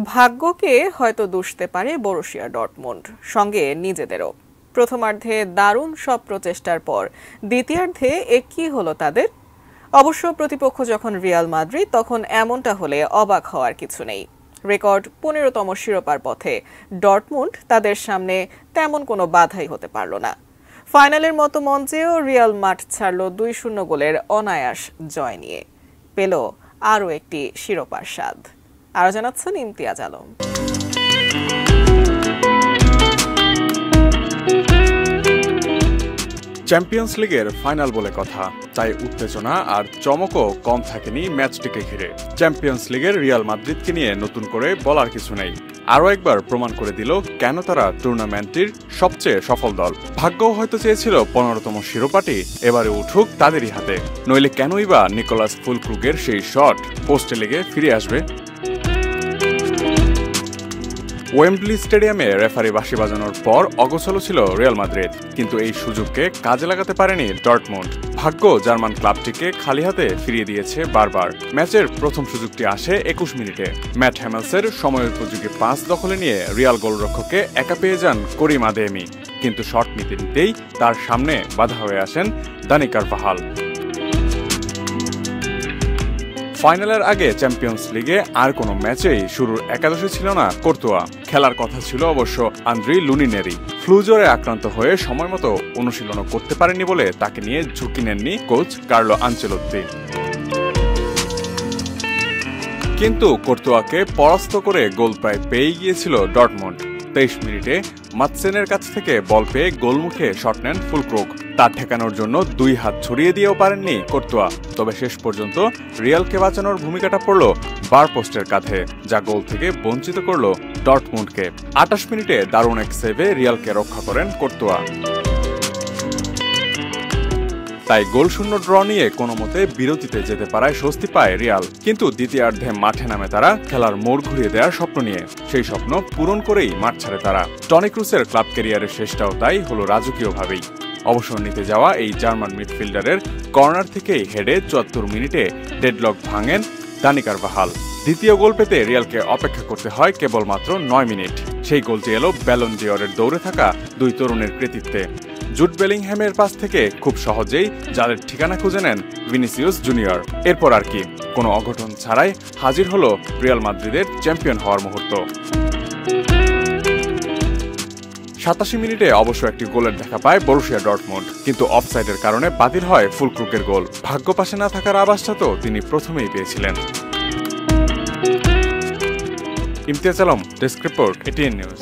ভাগ্যকে হয়তো দুষতে পারে বরুসিয়া ডর্টমুন্ড, সঙ্গে নিজেদেরও। প্রথমার্ধে দারুণ সব প্রচেষ্টার পর দ্বিতীয়ার্ধে একই হলো তাদের। অবশ্য প্রতিপক্ষ যখন রিয়াল মাদ্রিদ, তখন এমনটা হলে অবাক হওয়ার কিছু নেই। রেকর্ড 15তম শিরোপার পথে ডর্টমুন্ড তাদের সামনে তেমন কোনো বাধাই হতে পারল না। ফাইনালের মতো মঞ্চেও রিয়াল মাঠ ছাড়ল 2-0 গোলের অনায়াস জয় নিয়ে, পেল আরও একটি শিরোপার স্বাদ। আরও জানাচ্ছেন ইমতিয়াজ আলম। চ্যাম্পিয়ন্স লিগের ফাইনাল বলে কথা, তাই উত্তেজনা আর চমকও কম থাকেনি ম্যাচটিকে ঘিরে। চ্যাম্পিয়ন্স লিগের রিয়াল মাদ্রিদকে নিয়ে নতুন করে বলার কিছু নেই। আরও একবার প্রমাণ করে দিল কেন তারা টুর্নামেন্টটির সবচেয়ে সফল দল। ভাগ্যও হয়তো চেয়েছিল 15তম শিরোপাটি এবারে উঠুক তাদেরই হাতে, নইলে কেনই বা নিকোলাস ফুলক্রুগের সেই শট পোস্টে লেগে ফিরে আসবে। ওয়েম্বলি স্টেডিয়ামে রেফারি বাঁশি বাজানোর পর অগোছালো ছিল রিয়াল মাদ্রিদ, কিন্তু এই সুযোগকে কাজে লাগাতে পারেনি ডর্টমুন্ড। ভাগ্য জার্মান ক্লাবটিকে খালি হাতে ফিরিয়ে দিয়েছে বারবার। ম্যাচের প্রথম সুযোগটি আসে 21 মিনিটে। ম্যাট হ্যামেলসের সময়োপযোগী পাস দখলে নিয়ে রিয়াল গোলরক্ষককে একা পেয়ে যান করিম আদেমি, কিন্তু শট নিতে নিতেই তার সামনে বাধা হয়ে আসেন দানি কারভাহাল। ফাইনালের আগে চ্যাম্পিয়ন্স লিগে আর কোনো ম্যাচেই শুরুর একাদশে ছিল না কোর্তোয়া। খেলার কথা ছিল অবশ্য আন্দ্রি লুনিনেরি। ফ্লু জ্বরে আক্রান্ত হয়ে সময় মতো অনুশীলনও করতে পারেননি বলে তাকে নিয়ে ঝুঁকি নেননি কোচ কার্লো আনচেলোত্তি। কিন্তু কোর্তোয়াকে পরাস্ত করে গোল প্রায় পেয়ে গিয়েছিল ডর্টমুন্ড। 23 মিনিটে মাতসেনের কাছ থেকে বল পেয়ে গোলমুখে শট নেন ফুলক্রুগ। তার ঠেকানোর জন্য 2 হাত ছড়িয়ে দিয়েও পারেননি কোর্তোয়া। তবে শেষ পর্যন্ত রিয়ালকে বাঁচানোর ভূমিকাটা পড়ল বার পোস্টের কাঁধে, যা গোল থেকে বঞ্চিত করল ডর্টমুন্ডকে। 28 মিনিটে দারুণ এক সেভে রিয়ালকে রক্ষা করেন কোর্তোয়া। তাই গোলশূন্য ড্র নিয়ে কোনো মতে বিরতিতে যেতে পারায় স্বস্তি পায় রিয়াল। কিন্তু দ্বিতীয়ার্ধে মাঠে নামে তারা খেলার মোড় ঘুরিয়ে দেওয়ার স্বপ্ন নিয়ে। সেই স্বপ্ন পূরণ করেই মাঠ ছাড়ে তারা। টনি ক্রুসের ক্লাব ক্যারিয়ারের শেষটাও তাই হলো রাজকীয়ভাবেই। অবসর নিতে যাওয়া এই জার্মান মিডফিল্ডারের কর্নার থেকেই হেডে 74 মিনিটে ডেডলক ভাঙেন দানি কারভাহাল। দ্বিতীয় গোল পেতে রিয়ালকে অপেক্ষা করতে হয় কেবলমাত্র 9 মিনিট। সেই গোলটি এলো ব্যালন ডিওরের দৌড়ে থাকা 2 তরুণের কৃতিত্বে। জুড বেলিংহ্যামের পাস থেকে খুব সহজেই জালের ঠিকানা খুঁজে নেন ভিনিসিয়াস জুনিয়র। এরপর আর কি, কোনো অঘটন ছাড়াই হাজির হলো রিয়াল মাদ্রিদের চ্যাম্পিয়ন হওয়ার মুহূর্ত। 87 মিনিটে অবশ্য একটি গোলের দেখা পায় বরুসিয়া ডর্টমুন্ড, কিন্তু অফসাইডের কারণে বাতিল হয় ফুলক্রুগের গোল। ভাগ্য পাশে না থাকার আভাসটা তো তিনি প্রথমেই পেয়েছিলেন। Imtiaz Alam, desk report, ATN news.